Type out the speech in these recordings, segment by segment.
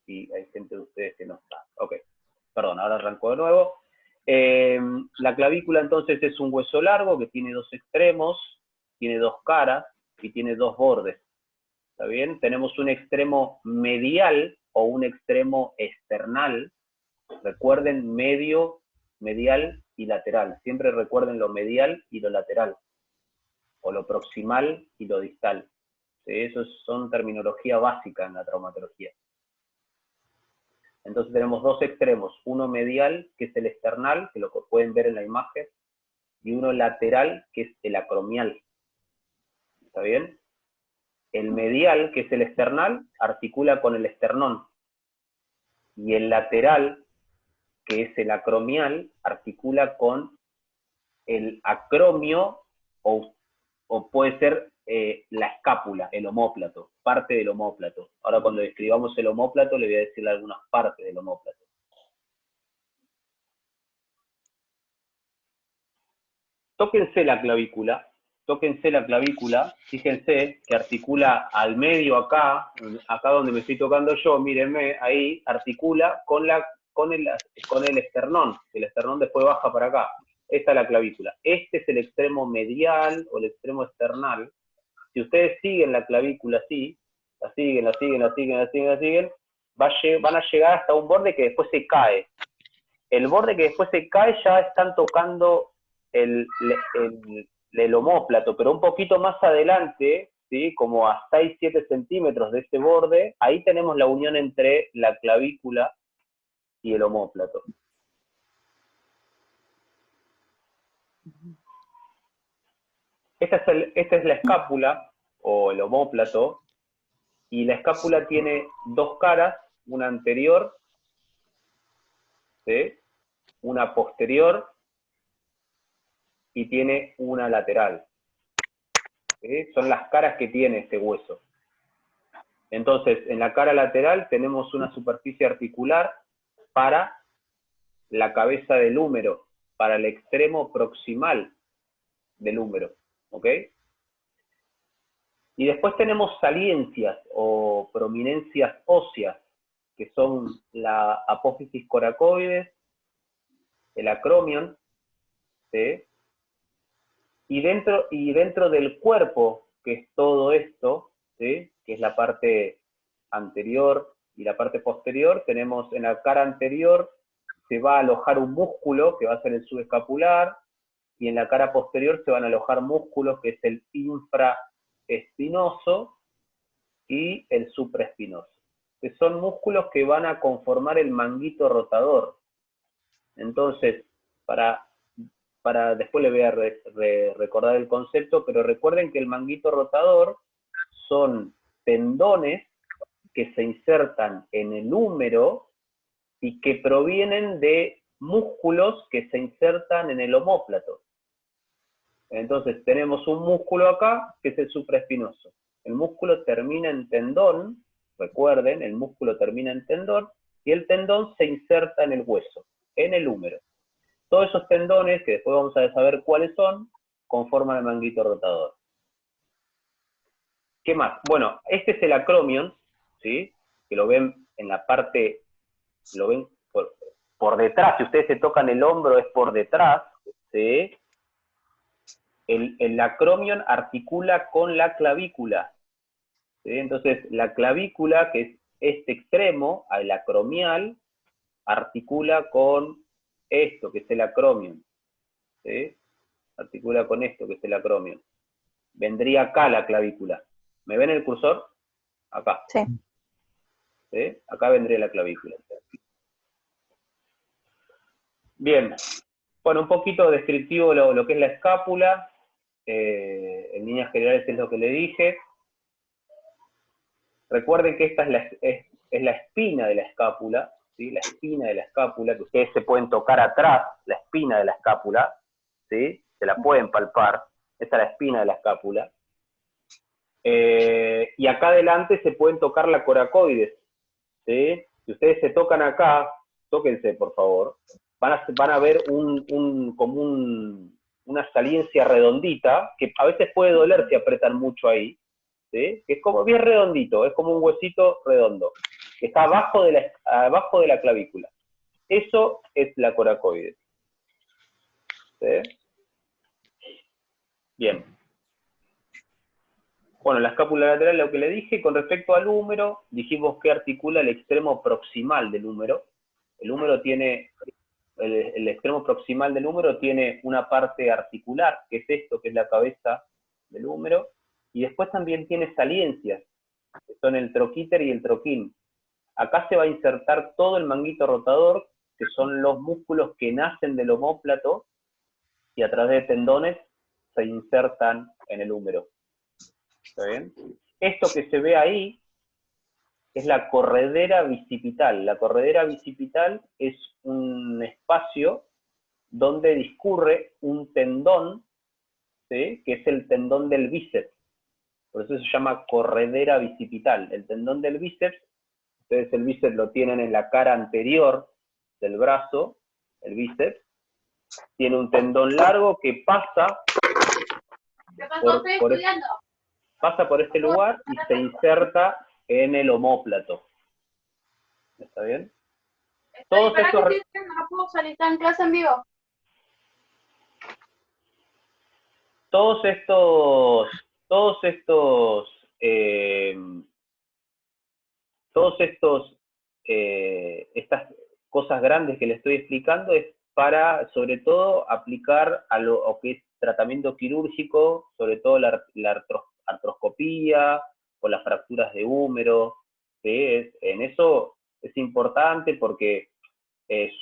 y hay gente de ustedes que no está. Ok, perdón, ahora arranco de nuevo. La clavícula entonces es un hueso largo que tiene dos extremos, tiene dos caras y tiene dos bordes. ¿Está bien? Tenemos un extremo medial o un extremo external. Recuerden medio, medial y lateral. Siempre recuerden lo medial y lo lateral. O lo proximal y lo distal. ¿Sí? Eso son terminología básica en la traumatología. Entonces tenemos dos extremos. Uno medial, que es el external, que lo pueden ver en la imagen, y uno lateral, que es el acromial. ¿Está bien? El medial, que es el external, articula con el esternón. Y el lateral, que es el acromial, articula con el acromio o puede ser la escápula, el omóplato, parte del omóplato. Ahora cuando describamos el omóplato le voy a decir algunas partes del omóplato. Tóquense la clavícula, fíjense que articula al medio acá donde me estoy tocando yo, mírenme, ahí articula con el esternón, el esternón después baja para acá. Esta es la clavícula. Este es el extremo medial o el extremo external. Si ustedes siguen la clavícula así, la siguen, van a llegar hasta un borde que después se cae. El borde que después se cae ya están tocando el omóplato, pero un poquito más adelante, ¿sí? Como a 6-7 centímetros de ese borde, ahí tenemos la unión entre la clavícula y el omóplato. Esta es la escápula, o el omóplato, y la escápula tiene dos caras, una anterior, ¿sí? Una posterior, y tiene una lateral. ¿Sí? Son las caras que tiene este hueso. Entonces, en la cara lateral tenemos una superficie articular para la cabeza del húmero, para el extremo proximal del húmero. ¿Ok? Y después tenemos saliencias o prominencias óseas, que son la apófisis coracoides, el acromion, ¿sí? Y dentro del cuerpo, que es todo esto, ¿sí? Que es la parte anterior y la parte posterior, tenemos en la cara anterior se va a alojar un músculo que va a ser el subescapular, y en la cara posterior se van a alojar músculos que es el infraespinoso y el supraespinoso, que son músculos que van a conformar el manguito rotador. Entonces, para después le voy a recordar el concepto, pero recuerden que el manguito rotador son tendones que se insertan en el húmero y que provienen de músculos que se insertan en el omóplato. Entonces tenemos un músculo acá que es el supraespinoso. El músculo termina en tendón, recuerden, el músculo termina en tendón, y el tendón se inserta en el hueso, en el húmero. Todos esos tendones, que después vamos a saber cuáles son, conforman el manguito rotador. ¿Qué más? Bueno, este es el acromion, ¿sí? Que lo ven en la parte, lo ven por detrás. Si ustedes se tocan el hombro, es por detrás, ¿sí? El acromion articula con la clavícula, ¿sí? Entonces, la clavícula, que es este extremo, el acromial, articula con esto, que es el acromion, ¿sí? Articula con esto, que es el acromion. Vendría acá la clavícula. ¿Me ven el cursor? Acá. Sí. ¿Sí? Acá vendría la clavícula. Bien. Bueno, un poquito descriptivo lo que es la escápula. En líneas generales es lo que le dije. Recuerden que esta es la espina de la escápula, ¿sí? La espina de la escápula, que ustedes se pueden tocar atrás, la espina de la escápula, ¿sí? Se la pueden palpar. Esta es la espina de la escápula. Y acá adelante se pueden tocar la coracoides, ¿sí? Si ustedes se tocan acá, tóquense por favor, van a ver como una saliencia redondita, que a veces puede doler si apretan mucho ahí, ¿sí? Que es como bien redondito, es como un huesito redondo. que está abajo de la clavícula. Eso es la coracoides. ¿Sí? Bien. Bueno, la escápula lateral, lo que le dije, con respecto al húmero, dijimos que articula el extremo proximal del húmero. El húmero tiene, el extremo proximal del húmero tiene una parte articular, que es esto, que es la cabeza del húmero, y después también tiene saliencias, que son el troquíter y el troquín. Acá se va a insertar todo el manguito rotador, que son los músculos que nacen del omóplato, y a través de tendones se insertan en el húmero. ¿Está bien? Esto que se ve ahí es la corredera bicipital. La corredera bicipital es un espacio donde discurre un tendón, ¿sí? Que es el tendón del bíceps. Por eso se llama corredera bicipital. El tendón del bíceps, ustedes el bíceps lo tienen en la cara anterior del brazo, el bíceps, tiene un tendón largo que pasa pasa por este lugar y se inserta en el omóplato. ¿Está bien? Todos estos... no puedo salir, está en clase en vivo. Estas cosas grandes que le estoy explicando es para, sobre todo, aplicar a lo que es tratamiento quirúrgico, sobre todo la artroscopía o las fracturas de húmero. ¿Sí? En eso es importante porque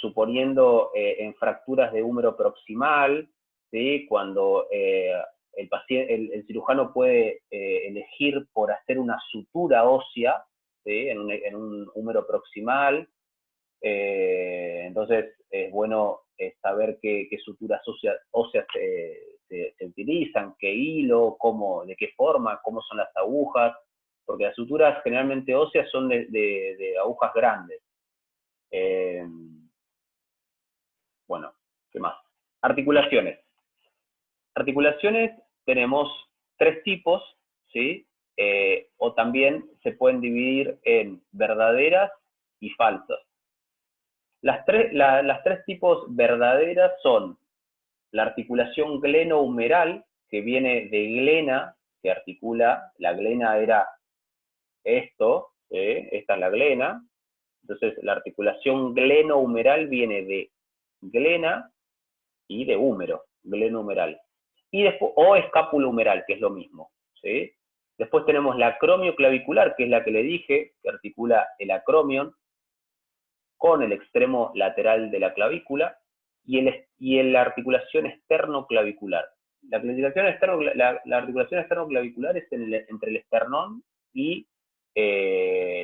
suponiendo en fracturas de húmero proximal, ¿sí? Cuando el cirujano puede elegir por hacer una sutura ósea, ¿sí? en un húmero proximal, entonces es bueno saber qué suturas óseas se utilizan, qué hilo, de qué forma, cómo son las agujas, porque las suturas generalmente óseas son de agujas grandes. Bueno, ¿qué más? Articulaciones. Articulaciones tenemos 3 tipos, ¿sí? O también se pueden dividir en verdaderas y falsas. Las tres tipos verdaderas son la articulación glenohumeral, que viene de glena, que articula, la glena era esto, esta es la glena. Entonces la articulación glenohumeral viene de glena y de húmero, glenohumeral. Y después, o escápulo humeral, que es lo mismo, ¿sí? Después tenemos la acromioclavicular, que es la que le dije, que articula el acromion con el extremo lateral de la clavícula, y la articulación esternoclavicular. La articulación esternoclavicular es entre el esternón y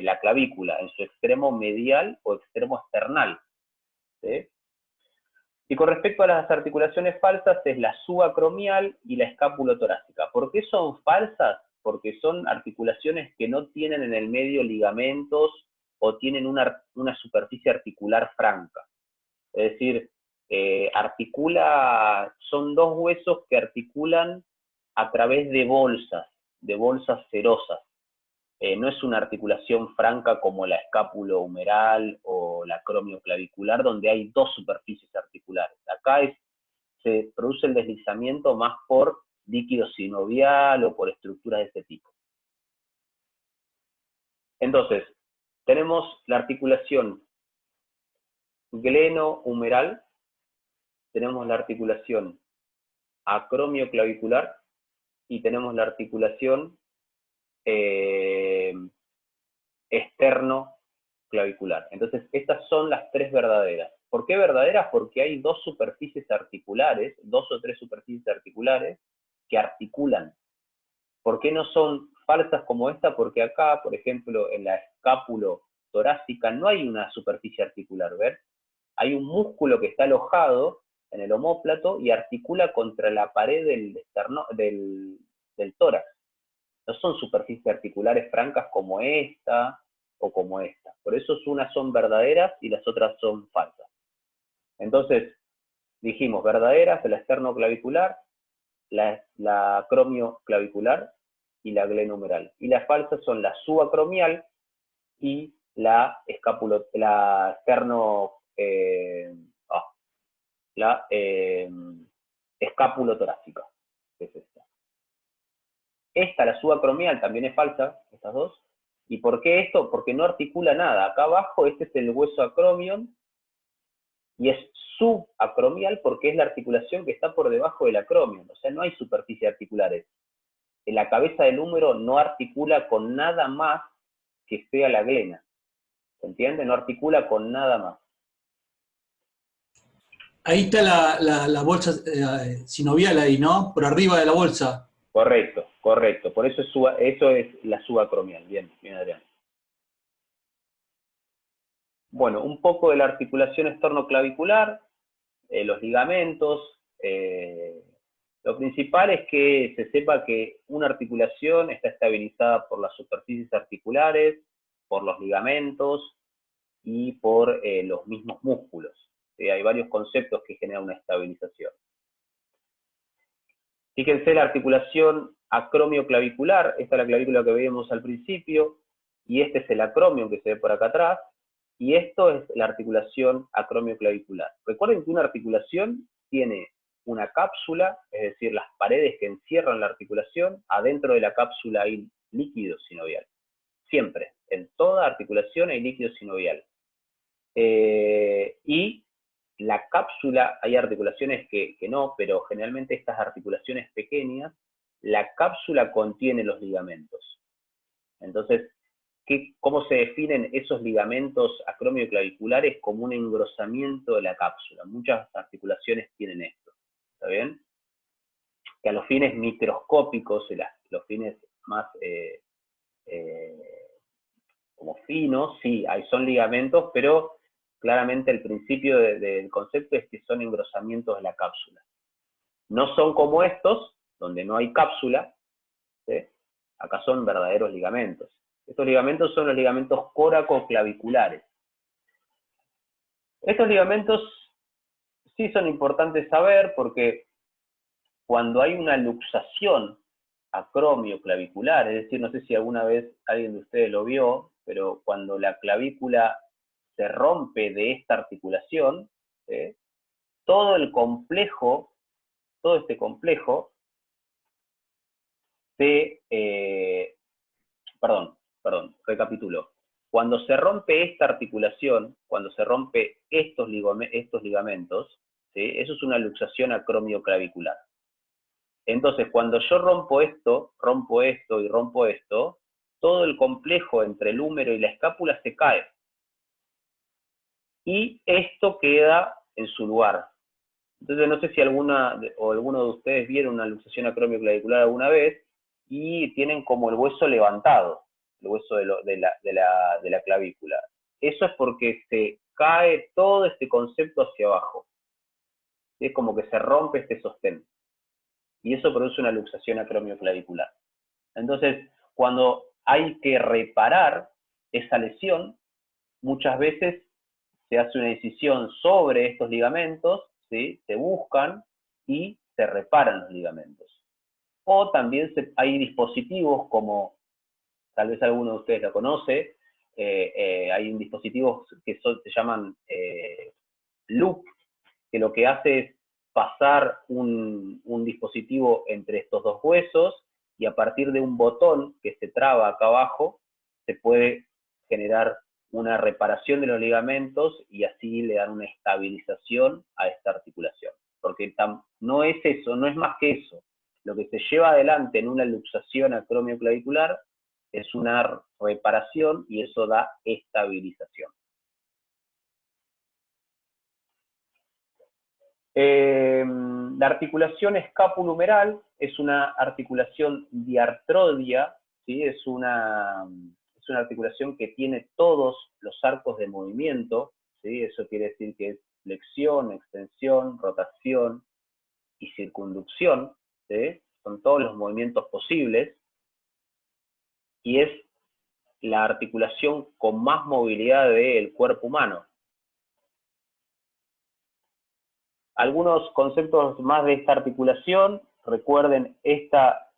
la clavícula, en su extremo medial o extremo esternal. ¿Sí? Y con respecto a las articulaciones falsas es la subacromial y la escapulotorácica. ¿Por qué son falsas? Porque son articulaciones que no tienen en el medio ligamentos o tienen una superficie articular franca. Es decir, son 2 huesos que articulan a través de bolsas serosas. No es una articulación franca como la escápulo-humeral o la acromioclavicular, donde hay 2 superficies articulares. Acá se produce el deslizamiento más por líquido sinovial o por estructuras de ese tipo. Entonces, tenemos la articulación glenohumeral, tenemos la articulación acromioclavicular y tenemos la articulación esternoclavicular. Entonces, estas son las 3 verdaderas. ¿Por qué verdaderas? Porque hay 2 superficies articulares, 2 o 3 superficies articulares que articulan. ¿Por qué no son falsas como esta? Porque acá, por ejemplo, en la escápulo torácica no hay una superficie articular, ¿ver? Hay un músculo que está alojado en el omóplato y articula contra la pared del tórax. No son superficies articulares francas como esta o como esta. Por eso unas son verdaderas y las otras son falsas. Entonces, dijimos verdaderas, la esternoclavicular, la acromioclavicular y la glenohumeral. Y las falsas son la subacromial y la escapulotorácica, que es esta. Esta, la subacromial, también es falsa, estas dos. ¿Y por qué esto? Porque no articula nada. Acá abajo, este es el hueso acromion, y es subacromial porque es la articulación que está por debajo del acromion. O sea, no hay superficies articulares. En la cabeza del húmero no articula con nada más que sea la glena. ¿Se entiende? No articula con nada más. Ahí está la bolsa sinovial ahí, ¿no? Por arriba de la bolsa. Correcto, correcto. Por eso es la subacromial. Bien, bien, Adrián. Bueno, un poco de la articulación esternoclavicular, los ligamentos. Lo principal es que se sepa que una articulación está estabilizada por las superficies articulares, por los ligamentos y por los mismos músculos. Hay varios conceptos que generan una estabilización. Fíjense la articulación acromioclavicular, esta es la clavícula que veíamos al principio, y este es el acromio que se ve por acá atrás, y esto es la articulación acromioclavicular. Recuerden que una articulación tiene una cápsula, es decir, las paredes que encierran la articulación, adentro de la cápsula hay líquido sinovial. Siempre, en toda articulación hay líquido sinovial. Y la cápsula, hay articulaciones que no, pero generalmente estas articulaciones pequeñas, la cápsula contiene los ligamentos. Entonces, ¿cómo se definen esos ligamentos acromioclaviculares? Como un engrosamiento de la cápsula. Muchas articulaciones tienen esto, ¿está bien? Que a los fines microscópicos, los fines más como finos, sí, son ligamentos, pero claramente el principio del concepto es que son engrosamientos de la cápsula. No son como estos, donde no hay cápsula, ¿sí? Acá son verdaderos ligamentos. Estos ligamentos son los ligamentos coracoclaviculares. Estos ligamentos sí son importantes saber porque cuando hay una luxación acromioclavicular, es decir, no sé si alguna vez alguien de ustedes lo vio, pero cuando la clavícula se rompe de esta articulación, ¿sí? Todo este complejo recapitulo. Cuando se rompe esta articulación, cuando se rompe estos ligamentos, ¿sí? Eso es una luxación acromioclavicular. Entonces, cuando yo rompo esto y rompo esto, todo el complejo entre el húmero y la escápula se cae. Y esto queda en su lugar. Entonces, no sé si alguno de ustedes vieron una luxación acromioclavicular alguna vez y tienen como el hueso levantado, el hueso de la clavícula. Eso es porque se cae todo este concepto hacia abajo. Es como que se rompe este sostén. Y eso produce una luxación acromioclavicular. Entonces, cuando hay que reparar esa lesión, muchas veces se hace una incisión sobre estos ligamentos, ¿sí? Se buscan y se reparan los ligamentos. O también hay dispositivos como, tal vez alguno de ustedes lo conoce, hay dispositivos que se llaman loop, que lo que hace es pasar un dispositivo entre estos dos huesos y a partir de un botón que se traba acá abajo, se puede generar una reparación de los ligamentos y así le dan una estabilización a esta articulación. Porque no es eso, no es más que eso. Lo que se lleva adelante en una luxación acromioclavicular es una reparación y eso da estabilización. La articulación escapulohumeral es una articulación diartrodia, ¿sí? Es una articulación que tiene todos los arcos de movimiento, ¿sí? Eso quiere decir que es flexión, extensión, rotación y circunducción, ¿sí? Son todos los movimientos posibles, y es la articulación con más movilidad del cuerpo humano. Algunos conceptos más de esta articulación, recuerden, esta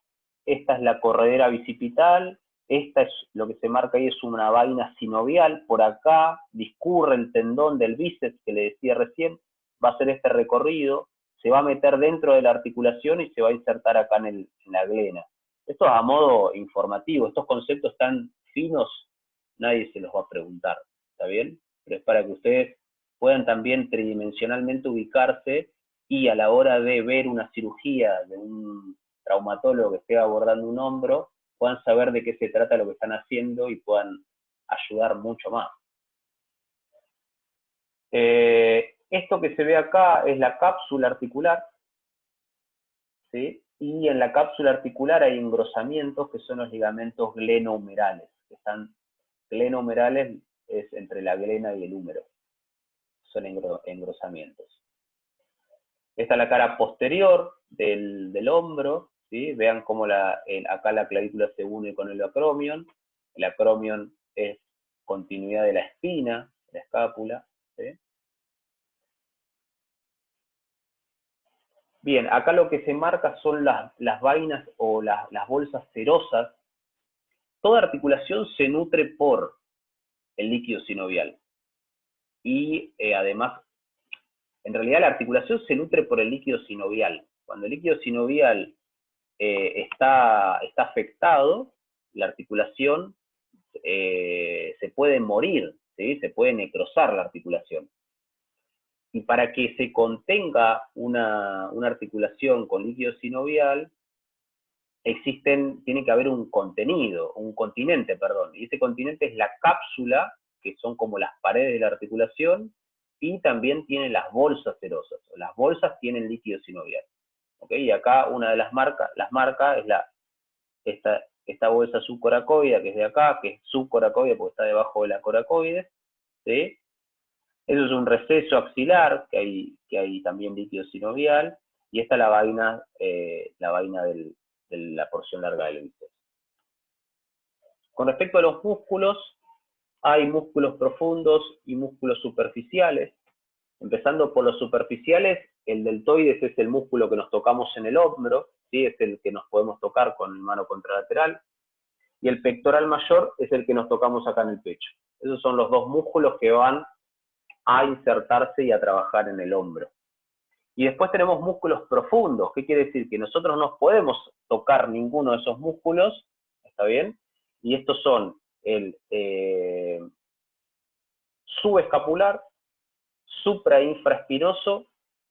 es la corredera bicipital, esta es lo que se marca ahí, es una vaina sinovial. Por acá discurre el tendón del bíceps que le decía recién, va a hacer este recorrido, se va a meter dentro de la articulación y se va a insertar acá en la glena. Esto es a modo informativo, estos conceptos tan finos nadie se los va a preguntar, ¿está bien? Pero es para que ustedes puedan también tridimensionalmente ubicarse y a la hora de ver una cirugía de un traumatólogo que esté abordando un hombro, puedan saber de qué se trata lo que están haciendo y puedan ayudar mucho más. Esto que se ve acá es la cápsula articular, ¿sí? Y en la cápsula articular hay engrosamientos que son los ligamentos glenohumerales, que están glenohumerales es entre la glena y el húmero, son engrosamientos. Esta es la cara posterior del hombro, ¿sí? Vean cómo acá la clavícula se une con el acromion. El acromion es continuidad de la espina, de la escápula, ¿sí? Bien, acá lo que se marca son las vainas o las bolsas serosas. Toda articulación se nutre por el líquido sinovial. Y además, en realidad la articulación se nutre por el líquido sinovial. Cuando el líquido sinovial está afectado, la articulación se puede morir, ¿sí? Se puede necrosar la articulación. Y para que se contenga una articulación con líquido sinovial, tiene que haber un continente, perdón. Y ese continente es la cápsula, que son como las paredes de la articulación, y también tiene las bolsas serosas. Las bolsas tienen líquido sinovial. ¿Okay? Y acá una de las marcas es esta bolsa subcoracoidea, que es de acá, que es subcoracoidea porque está debajo de la coracoides, ¿sí? Eso es un receso axilar, que hay también líquido sinovial, y esta es la vaina de la porción larga del bíceps. Con respecto a los músculos, hay músculos profundos y músculos superficiales. Empezando por los superficiales, el deltoides es el músculo que nos tocamos en el hombro, ¿sí? Es el que nos podemos tocar con mano contralateral, y el pectoral mayor es el que nos tocamos acá en el pecho. Esos son los dos músculos que van a insertarse y a trabajar en el hombro. Y después tenemos músculos profundos. ¿Qué quiere decir? Que nosotros no podemos tocar ninguno de esos músculos, ¿está bien? Y estos son el subescapular, suprainfraespinoso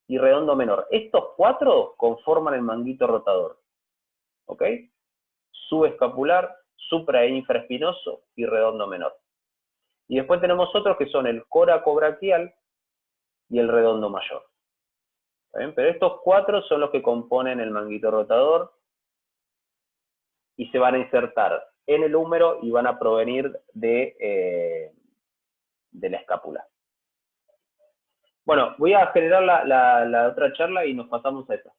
y redondo menor. Estos cuatro conforman el manguito rotador. ¿Ok? Subescapular, suprainfraespinoso y redondo menor. Y después tenemos otros que son el coracobraquial y el redondo mayor. Pero estos cuatro son los que componen el manguito rotador y se van a insertar en el húmero y van a provenir de la escápula. Bueno, voy a generar la otra charla y nos pasamos a esa.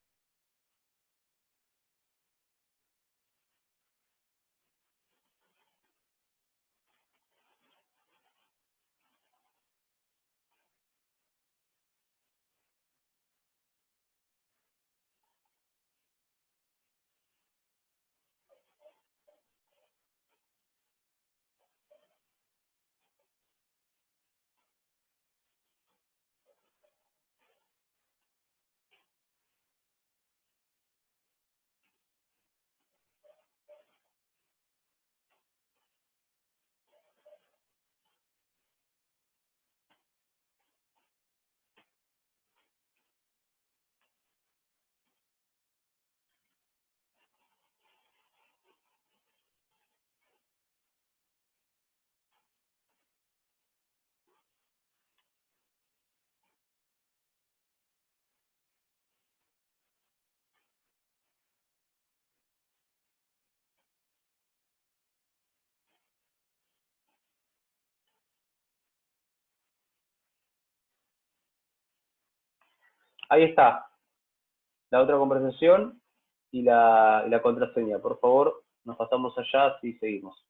Ahí está, la otra conversación y la contraseña. Por favor, nos pasamos allá, así seguimos.